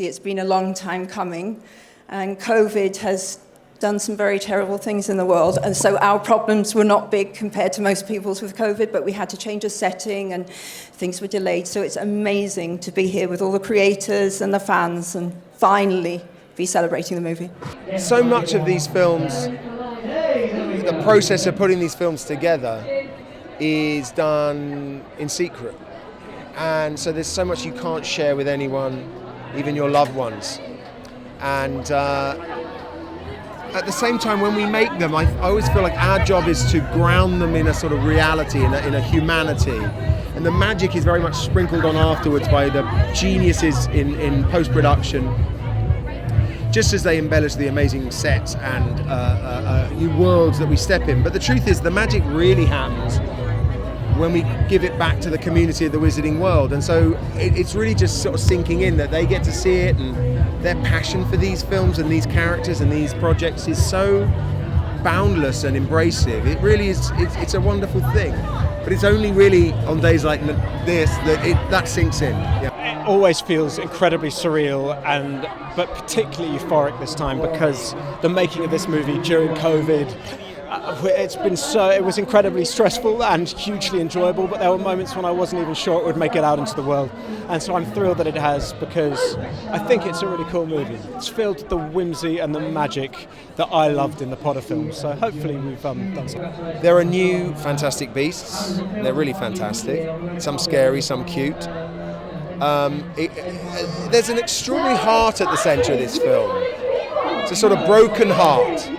It's been a long time coming, and COVID has done some very terrible things in the world, and so our problems were not big compared to most people's with COVID, but we had to change a setting and things were delayed. So it's amazing to be here with all the creators and the fans and finally be celebrating the movie. So much of these films, the process of putting these films together is done in secret, and so there's so much you can't share with anyone, even your loved ones. And at the same time, when we make them, I always feel like our job is to ground them in a sort of reality, in a humanity. And the magic is very much sprinkled on afterwards by the geniuses in post-production, just as they embellish the amazing sets and new worlds that we step in. But the truth is, the magic really happens when we give it back to the community of the wizarding world. And so it's really just sort of sinking in that they get to see it, and their passion for these films and these characters and these projects is so boundless and embracive. It really is, it's a wonderful thing. But it's only really on days like this that sinks in. Yeah. It always feels incredibly surreal, but particularly euphoric this time because the making of this movie during COVID, it was incredibly stressful and hugely enjoyable, but there were moments when I wasn't even sure it would make it out into the world. And so I'm thrilled that it has, because I think it's a really cool movie. It's filled with the whimsy and the magic that I loved in the Potter films. So hopefully we've done something. There are new fantastic beasts. They're really fantastic. Some scary, some cute. There's an extraordinary heart at the centre of this film. It's a sort of broken heart.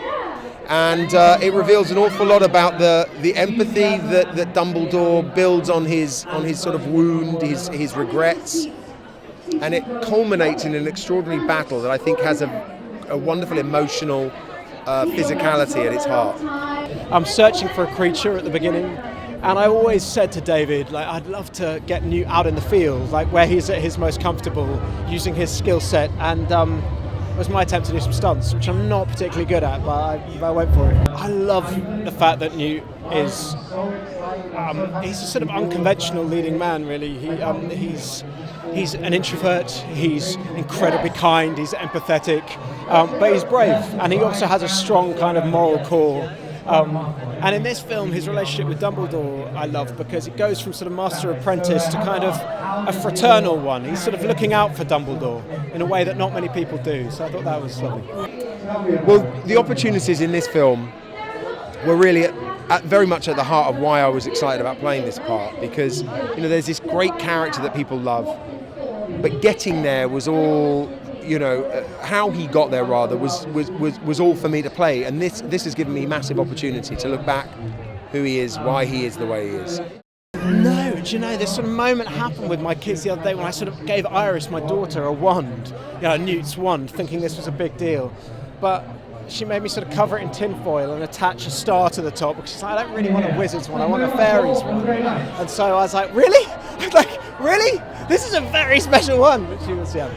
And it reveals an awful lot about the empathy that Dumbledore builds on his sort of wound, his regrets, and it culminates in an extraordinary battle that I think has a wonderful emotional physicality at its heart. I'm searching for a creature at the beginning, and I always said to David, like, I'd love to get Newt out in the field, like where he's at his most comfortable, using his skill set, and it was my attempt to do some stunts, which I'm not particularly good at, but I went for it. I love the fact that Newt is he's a sort of unconventional leading man, really. He's an introvert, he's incredibly kind, he's empathetic, but he's brave, and he also has a strong kind of moral core. And in this film, his relationship with Dumbledore I love, because it goes from sort of master-apprentice to kind of a fraternal one. He's sort of looking out for Dumbledore in a way that not many people do, so I thought that was lovely. Well, the opportunities in this film were really very much at the heart of why I was excited about playing this part, because there's this great character that people love, but getting there was all, how he got there rather was all for me to play, and this has given me massive opportunity to look back who he is, why he is the way he is. No, do you know, this sort of moment happened with my kids the other day when I sort of gave Iris, my daughter, a wand, Newt's wand, thinking this was a big deal, but she made me sort of cover it in tinfoil and attach a star to the top, because she's like, I don't really want a wizard's one, I want a fairy's one. And so I was like, really? I was like, really? This is a very special one. But she was, yeah.